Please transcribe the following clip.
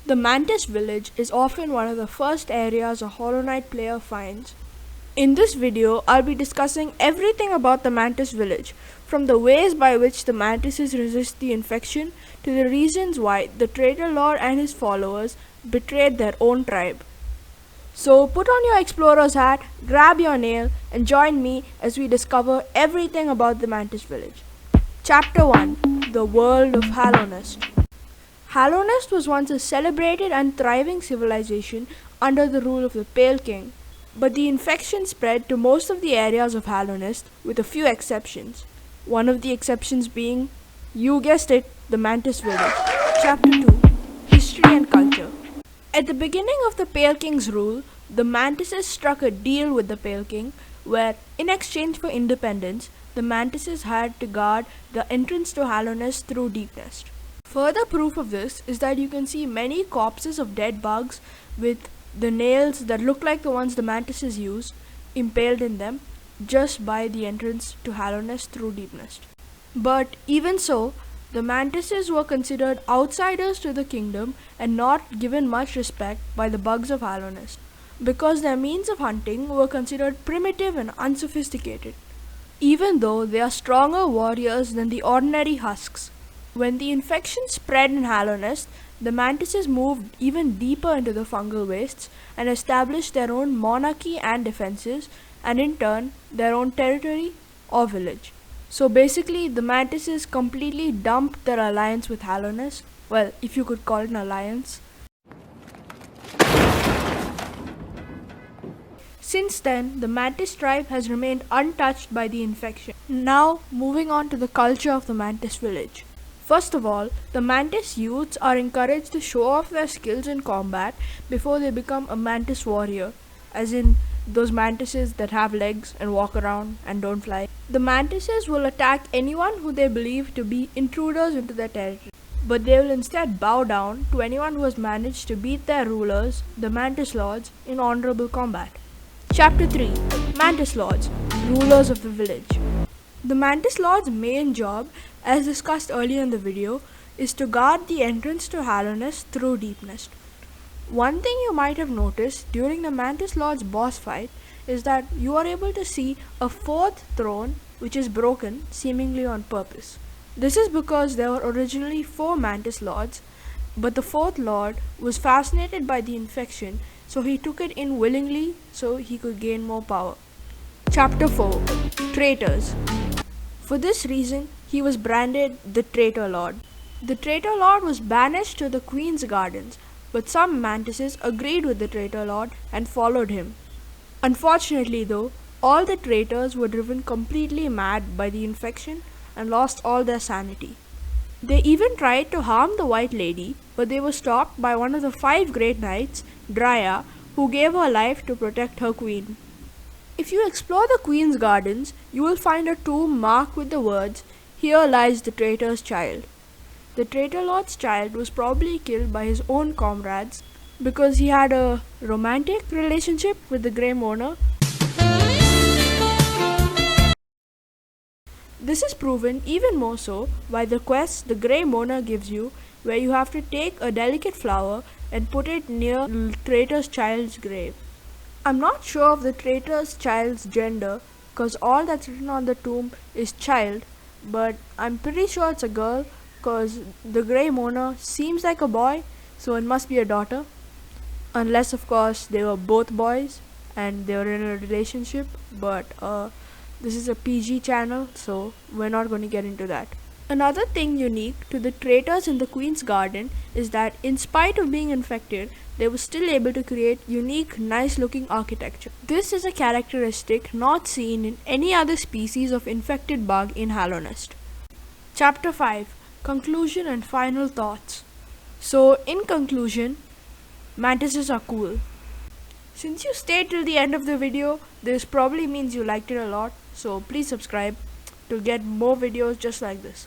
The Mantis Village is often one of the first areas a Hollow Knight player finds. In this video, I'll be discussing everything about the Mantis Village, from the ways by which the mantises resist the infection to the reasons why the Traitor Lord and his followers betrayed their own tribe. So put on your explorer's hat, grab your nail, and join me as we discover everything about the Mantis Village. Chapter 1: The World of Hallownest. Hallownest was once a celebrated and thriving civilization under the rule of the Pale King, but the infection spread to most of the areas of Hallownest with a few exceptions. One of the exceptions being, you guessed it, the Mantis Village. Chapter 2: History and Culture. At the beginning of the Pale King's rule, the Mantises struck a deal with the Pale King where, in exchange for independence, the Mantises had to guard the entrance to Hallownest through Deepnest. Further proof of this is that you can see many corpses of dead bugs with the nails that look like the ones the Mantises use impaled in them just by the entrance to Hallownest through Deepnest. But even so, the Mantises were considered outsiders to the kingdom and not given much respect by the bugs of Hallownest, because their means of hunting were considered primitive and unsophisticated, even though they are stronger warriors than the ordinary husks. When the infection spread in Hallownest, the Mantises moved even deeper into the fungal wastes and established their own monarchy and defenses, and in turn, their own territory or village. So basically, the Mantises completely dumped their alliance with Hallownest. Well, if you could call it an alliance. Since then, the Mantis tribe has remained untouched by the infection. Now, moving on to the culture of the Mantis village. First of all, the Mantis youths are encouraged to show off their skills in combat before they become a Mantis warrior, as in those mantises that have legs and walk around and don't fly. The mantises will attack anyone who they believe to be intruders into their territory, but they will instead bow down to anyone who has managed to beat their rulers, the Mantis Lords, in honorable combat. Chapter 3: Mantis Lords, Rulers of the Village. The Mantis Lord's main job, as discussed earlier in the video, is to guard the entrance to Hallownest through Deepnest. One thing you might have noticed during the Mantis Lord's boss fight is that you are able to see a fourth throne which is broken, seemingly on purpose. This is because there were originally 4 Mantis Lords, but the 4th Lord was fascinated by the infection, so he took it in willingly so he could gain more power. Chapter 4: Traitors. For this reason, he was branded the Traitor Lord. The Traitor Lord was banished to the Queen's Gardens, but some mantises agreed with the Traitor Lord and followed him. Unfortunately though, all the traitors were driven completely mad by the infection and lost all their sanity. They even tried to harm the White Lady, but they were stopped by one of the 5 great knights, Drya, who gave her life to protect her queen. If you explore the Queen's Gardens, you will find a tomb marked with the words, "Here lies the traitor's child." The Traitor Lord's child was probably killed by his own comrades because he had a romantic relationship with the Grey Mourner. This is proven even more so by the quest the Grey Mourner gives you, where you have to take a delicate flower and put it near the traitor's child's grave. I'm not sure of the traitor's child's gender because all that's written on the tomb is child, but I'm pretty sure it's a girl because the Grey Mourner seems like a boy, so it must be a daughter. Unless of course they were both boys and they were in a relationship, but this is a PG channel, so we're not going to get into that. Another thing unique to the traitors in the Queen's Garden is that in spite of being infected, they were still able to create unique, nice looking architecture. This is a characteristic not seen in any other species of infected bug in Hallownest. Chapter 5: Conclusion and Final Thoughts. So in conclusion, mantises are cool. Since you stayed till the end of the video, this probably means you liked it a lot, so please subscribe to get more videos just like this.